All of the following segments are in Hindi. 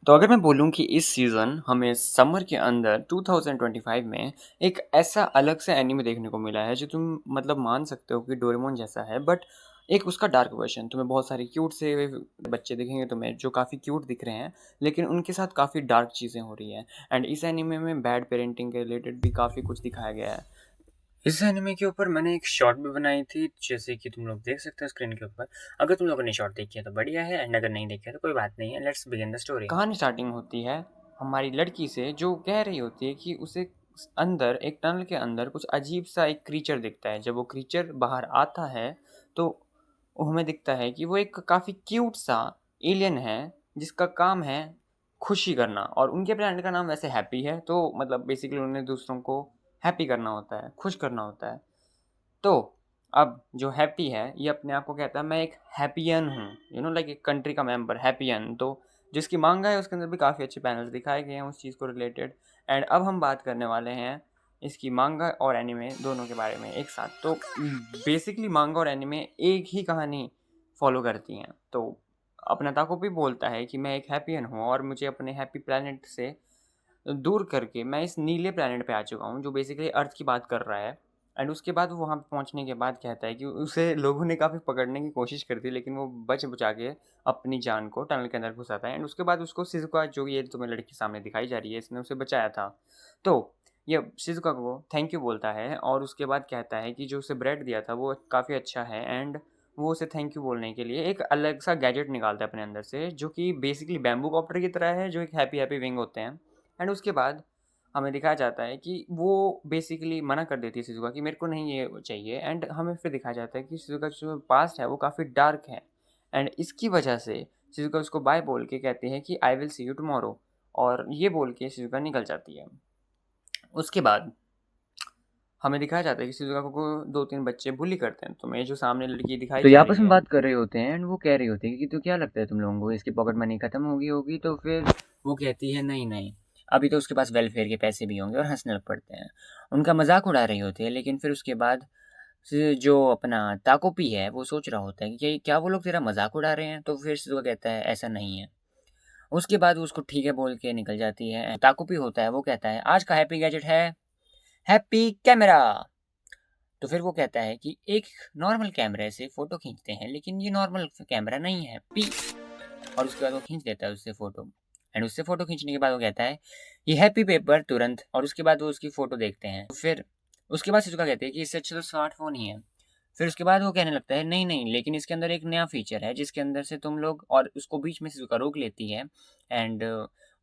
तो अगर मैं बोलूँ कि इस सीज़न हमें समर के अंदर 2025 में एक ऐसा अलग से एनीमे देखने को मिला है जो तुम मतलब मान सकते हो कि डोरेमोन जैसा है बट एक उसका डार्क वर्ज़न। तुम्हें बहुत सारे क्यूट से बच्चे दिखेंगे तुम्हें जो काफ़ी क्यूट दिख रहे हैं, लेकिन उनके साथ काफ़ी डार्क चीज़ें हो रही हैं। एंड इस एनीमे में बैड पेरेंटिंग के रिलेटेड भी काफ़ी कुछ दिखाया गया है। इस एनिमे के ऊपर मैंने एक शॉर्ट भी बनाई थी, जैसे कि तुम लोग देख सकते हो स्क्रीन के ऊपर। अगर तुम लोगों ने शॉर्ट देखी है तो बढ़िया है, एंड अगर नहीं देखी है तो कोई बात नहीं है। Let's begin the story. कहानी स्टार्टिंग होती है हमारी लड़की से जो कह रही होती है कि उसे अंदर एक टनल के अंदर कुछ अजीब सा एक क्रीचर दिखता है। जब वो क्रीचर बाहर आता है तो हमें दिखता है कि वो एक काफ़ी क्यूट सा एलियन है जिसका काम है खुशी करना, और उनके प्लानट का नाम वैसे हैप्पी है। तो मतलब बेसिकली उन्हें दूसरों को हैप्पी करना होता है, खुश करना होता है। तो अब जो हैप्पी है ये अपने आप को कहता है मैं एक हैप्पियन हूँ, लाइक एक कंट्री का मेंबर हैप्पियन। तो जिसकी मांगा है उसके अंदर भी काफ़ी अच्छे पैनल्स दिखाए गए हैं उस चीज़ को रिलेटेड। एंड अब हम बात करने वाले हैं इसकी मांगा और एनिमे दोनों के बारे में एक साथ। तो बेसिकली मांगा और एनिमे एक ही कहानी फॉलो करती हैं। तो अपना ताको भी बोलता है कि मैं एक हैप्पियन हूँ और मुझे अपने हैप्पी प्लानट से दूर करके मैं इस नीले प्लैनेट पे आ चुका हूँ जो बेसिकली अर्थ की बात कर रहा है। एंड उसके बाद वो वहाँ पे पहुँचने के बाद कहता है कि उसे लोगों ने काफ़ी पकड़ने की कोशिश करी थी, लेकिन वो बच बचा के अपनी जान को टनल के अंदर घुसाता है। एंड उसके बाद उसको शिज़ुका, जो ये तुम्हें लड़की सामने दिखाई जा रही है, इसने उसे बचाया था। तो ये शिज़ुका को थैंक यू बोलता है और उसके बाद कहता है कि जो उसे ब्रेड दिया था वो काफ़ी अच्छा है। एंड वो उसे थैंक यू बोलने के लिए एक अलग सा गैजेट निकालता है अपने अंदर से, जो कि बेसिकली बैम्बू कॉप्टर की तरह है, जो एक हैप्पी हैप्पी विंग होते हैं। एंड उसके बाद हमें दिखाया जाता है कि वो बेसिकली मना कर देती है शिज़ुका कि मेरे को नहीं ये चाहिए। एंड हमें फिर दिखाया जाता है कि शिज़ुका जो पास्ट है वो काफ़ी डार्क है। एंड इसकी वजह से शिज़ुका उसको बाय बोल के कहती है कि I will see you tomorrow, और ये बोल के शिज़ुका निकल जाती है। उसके बाद हमें दिखाया जाता है कि शिज़ुका को 2-3 बच्चे बुली करते हैं। तुम्हें जो सामने लड़की दिखाई तो ये जा आपस रही में है। बात कर रहे होते हैं एंड वो कह रही होती है कि तो क्या लगता है तुम लोगों को इसकी पॉकेट मनी खत्म होगी तो फिर वो कहती है नहीं नहीं, अभी तो उसके पास वेलफेयर के पैसे भी होंगे, और हंसने लग पड़ते हैं। उनका मजाक उड़ा रही होती है, लेकिन फिर उसके बाद जो अपना ताकोपी है वो सोच रहा होता है कि क्या वो लोग तेरा मजाक उड़ा रहे हैं। तो फिर वो कहता है ऐसा नहीं है। उसके बाद वो उसको ठीक है बोल के निकल जाती है। ताकोपी होता है वो कहता है आज का हैप्पी गैजेट है हैप्पी कैमरा। तो फिर वो कहता है कि एक नॉर्मल कैमरे से फ़ोटो खींचते हैं, लेकिन ये नॉर्मल कैमरा नहीं है, पी। और उसके बाद वो खींच देता है उससे फ़ोटो। एंड उससे फ़ोटो खींचने के बाद वो कहता है, ये हैप्पी पेपर तुरंत। और उसके बाद वो उसकी फ़ोटो देखते हैं। फिर उसके बाद शिज़ुका कहती है कि इससे अच्छा तो स्मार्टफ़ोन ही है। फिर उसके बाद वो कहने लगता है, नहीं, नहीं, लेकिन इसके अंदर एक नया फ़ीचर है, जिसके अंदर से तुम लोग, और उसको बीच में शिज़ुका रोक लेती है। एंड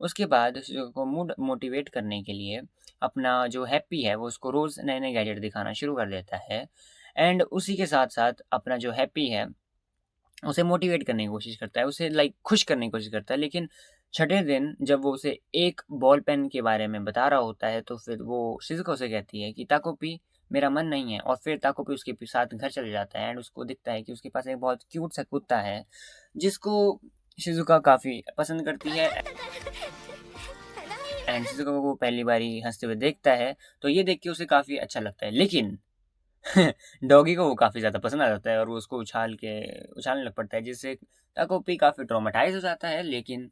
उसके बाद शिज़ुका को मोटिवेट करने के लिए अपना जो हैप्पी है, वो उसको रोज़ नए-नए गैजेट दिखाना शुरू कर देता है। एंड उसी के साथ-साथ अपना जो हैप्पी है, उसे मोटिवेट करने की कोशिश करता है, उसे लाइक खुश करने की कोशिश करता है। लेकिन छठे दिन जब वो उसे एक बॉल पेन के बारे में बता रहा होता है, तो फिर वो शिज़ुका उसे कहती है कि ताकोपी मेरा मन नहीं है। और फिर ताकोपी उसके साथ घर चले जाता है एंड उसको दिखता है कि उसके पास एक बहुत क्यूट सा कुत्ता है, जिसको शिज़ुका काफ़ी पसंद करती है। एंड शिज़ुका को वो पहली बारी हँसते हुए देखता है, तो ये देख के उसे काफ़ी अच्छा लगता है। लेकिन डॉगी को वो काफ़ी ज़्यादा पसंद आ जाता है और वो उसको उछालने लग पड़ता है, जिससे ताकोपी काफ़ी ट्रॉमाटाइज़ हो जाता है। लेकिन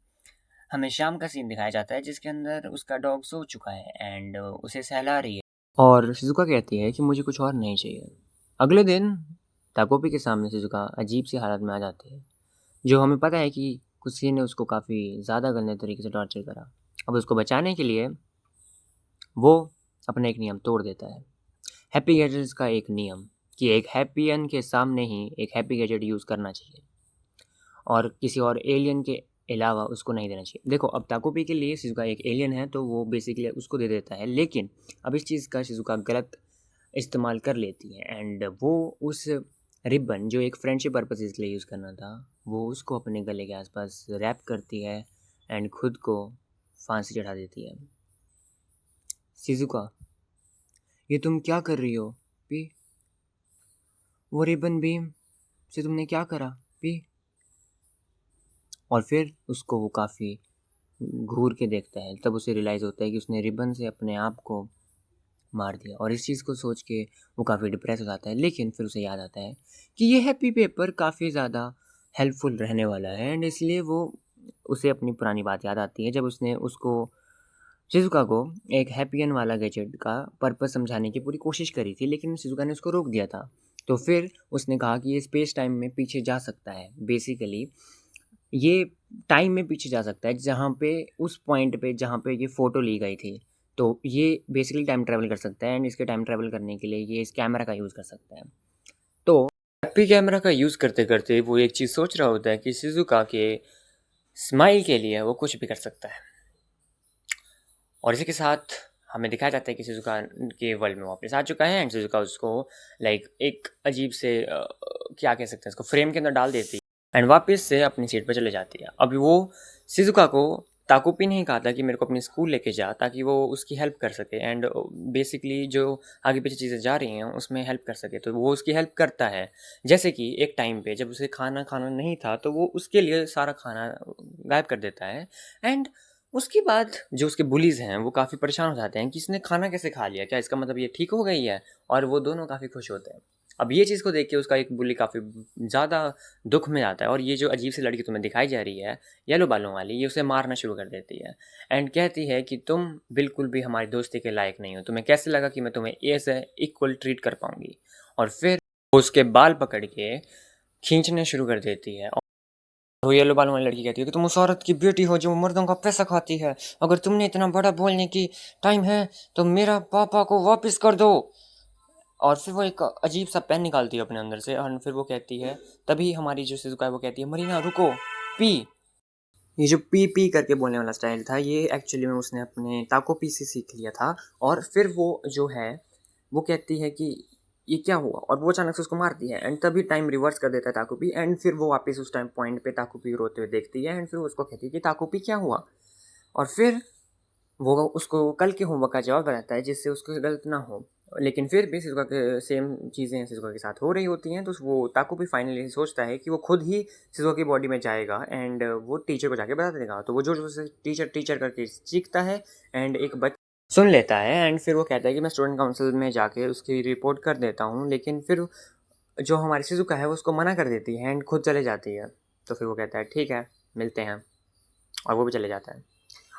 हमें शाम का सीन दिखाया जाता है जिसके अंदर उसका डॉग सो चुका है एंड उसे सहला रही है। और शिज़ुका कहती है कि मुझे कुछ और नहीं चाहिए। अगले दिन ताकोपी के सामने शिज़ुका अजीब सी हालत में आ जाती है, जो हमें पता है कि किसी ने उसको काफ़ी ज़्यादा गंदे तरीके से टॉर्चर करा। अब उसको बचाने के लिए वो अपना एक नियम तोड़ देता है। हैप्पी गैजेट्स का एक नियम कि एक हैप्पियन के सामने ही एक हैप्पी गैजेट यूज़ करना चाहिए और किसी और एलियन के अलावा उसको नहीं देना चाहिए। देखो, अब ताकोपी के लिए शिज़ुका एक एलियन है तो वो बेसिकली उसको दे देता है, लेकिन अब इस चीज़ का शिज़ुका गलत इस्तेमाल कर लेती है एंड वो उस रिबन जो एक फ्रेंडशिप पर्पसेस के लिए यूज़ करना था, वो उसको अपने गले के आसपास रैप करती है एंड खुद को फांसी चढ़ा देती है। शिज़ुका, ये तुम क्या कर रही हो? पी, वो रिबन बीम से तुमने क्या करा? पी। और फिर उसको वो काफ़ी घूर के देखता है, तब उसे रियलाइज़ होता है कि उसने रिबन से अपने आप को मार दिया। और इस चीज़ को सोच के वो काफ़ी डिप्रेस हो जाता है। लेकिन फिर उसे याद आता है कि ये हैप्पी पेपर काफ़ी ज़्यादा हेल्पफुल रहने वाला है एंड इसलिए वो उसे अपनी पुरानी बात याद आती है जब उसने उसको शिज़ुका को एक हैप्पी वाला गैजेट का पर्पस समझाने की पूरी कोशिश करी थी, लेकिन शिज़ुका ने उसको रोक दिया था। तो फिर उसने कहा कि ये स्पेस टाइम में पीछे जा सकता है। बेसिकली ये टाइम में पीछे जा सकता है जहाँ पे उस पॉइंट पे जहाँ पे ये फ़ोटो ली गई थी। तो ये बेसिकली टाइम ट्रैवल कर सकता है एंड इसके टाइम ट्रैवल करने के लिए ये इस कैमरा का यूज़ कर सकता है। तो हैप्पी कैमरा का यूज़ करते-करते वो एक चीज़ सोच रहा होता है कि शिज़ुका के स्माइल के लिए वो कुछ भी कर सकता है। और इसी के साथ हमें दिखाया जाता है कि शिज़ुका के वर्ल्ड में वापस आ चुका है एंड शिज़ुका उसको लाइक एक अजीब से क्या कह सकते हैं उसको फ्रेम के अंदर डाल देती है एंड वापस से अपनी सीट पर चले जाती है। अभी वो शिज़ुका को ताकुपी नहीं कहा था कि मेरे को अपनी स्कूल लेके जा ताकि वो उसकी हेल्प कर सके एंड बेसिकली जो आगे पीछे चीज़ें जा रही हैं उसमें हेल्प कर सके, तो वो उसकी हेल्प करता है। जैसे कि एक टाइम पे जब उसे खाना खाना नहीं था तो वो उसके लिए सारा खाना गायब कर देता है एंड उसके बाद जो उसके बुलीज़ हैं वो काफ़ी परेशान हो जाते हैं कि इसने खाना कैसे खा लिया? क्या इसका मतलब ये ठीक हो गई है? और वो दोनों काफ़ी खुश होते हैं। अब ये चीज़ को देख के उसका एक बुली काफ़ी ज़्यादा दुःख में आता है और ये जो अजीब सी लड़की तुम्हें दिखाई जा रही है, येलो बालों वाली, ये उसे मारना शुरू कर देती है एंड कहती है कि तुम बिल्कुल भी हमारी दोस्ती के लायक नहीं हो। तुम्हें कैसे लगा कि मैं तुम्हें ऐसे इक्वल ट्रीट कर पाऊँगी? और फिर वो उसके बाल पकड़ के खींचने शुरू कर देती है। वो येलो बालों वाली लड़की कहती है कि तुम उस औरत की बेटी हो जो मर्दों का पैसा खाती है। अगर तुमने इतना बड़ा बोलने की टाइम है तो मेरा पापा को वापस कर दो। और फिर वो एक अजीब सा पेन निकालती है अपने अंदर से और फिर वो कहती है, तभी हमारी जो शिज़ुका है वो कहती है मरीना रुको, पी। ये जो पी पी करके बोलने वाला स्टाइल था ये एक्चुअली में उसने अपने ताकोपी से सीख लिया था। और फिर वो जो है वो कहती है कि ये क्या हुआ, और वो अचानक से उसको मारती है एंड तभी टाइम रिवर्स कर देता है ताकोपी एंड फिर वो वापस उस टाइम पॉइंट पे ताकोपी रोते हुए देखती है एंड फिर उसको कहती है कि ताकोपी क्या हुआ। और फिर वो उसको कल के होमवर्क का जवाब बताता है जिससे उसको गलत ना हो। लेकिन फिर भी शिज़ुका के सेम चीज़ें शिज़ुका के साथ हो रही होती हैं, तो वो ताको भी फाइनली सोचता है कि वो खुद ही शिज़ुका की बॉडी में जाएगा एंड वो टीचर को जाके बता देगा। तो वो ज़ोर-ज़ोर से टीचर टीचर करके चीखता है एंड एक बच्चा सुन लेता है एंड फिर वो कहता है कि मैं स्टूडेंट काउंसिल में जाके उसकी रिपोर्ट कर देता हूँ। लेकिन फिर जो हमारी शिज़ुका है वो उसको मना कर देती है एंड खुद चले जाती है। तो फिर वो कहता है ठीक है, मिलते हैं, और वो भी चले जाता है।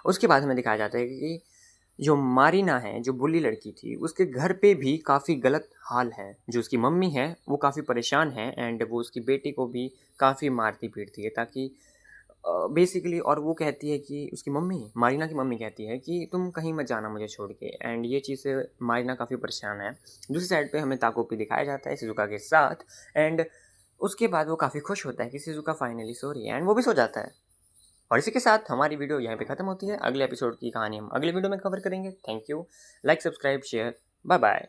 उसके बाद हमें दिखाया जाता है कि जो मारीना है, जो बुल्ली लड़की थी, उसके घर पे भी काफ़ी गलत हाल है। जो उसकी मम्मी है, वो काफ़ी परेशान है एंड वो उसकी बेटी को भी काफ़ी मारती-पीटती है ताकि बेसिकली, और वो कहती है कि उसकी मम्मी, मारीना की मम्मी कहती है कि तुम कहीं मत जाना मुझे छोड़ के एंड ये चीज़ से मारीना काफ़ी परेशान है। दूसरी साइड पे हमें ताकोपी दिखाया जाता है शिज़ुका के साथ एंड उसके बाद वो काफ़ी खुश होता है कि शिज़ुका फाइनली सो रही है एंड वो भी सो जाता है। और इसी के साथ हमारी वीडियो यहाँ पे ख़त्म होती है। अगले एपिसोड की कहानी हम अगले वीडियो में कवर करेंगे। Thank you. Like, subscribe, share. Bye bye.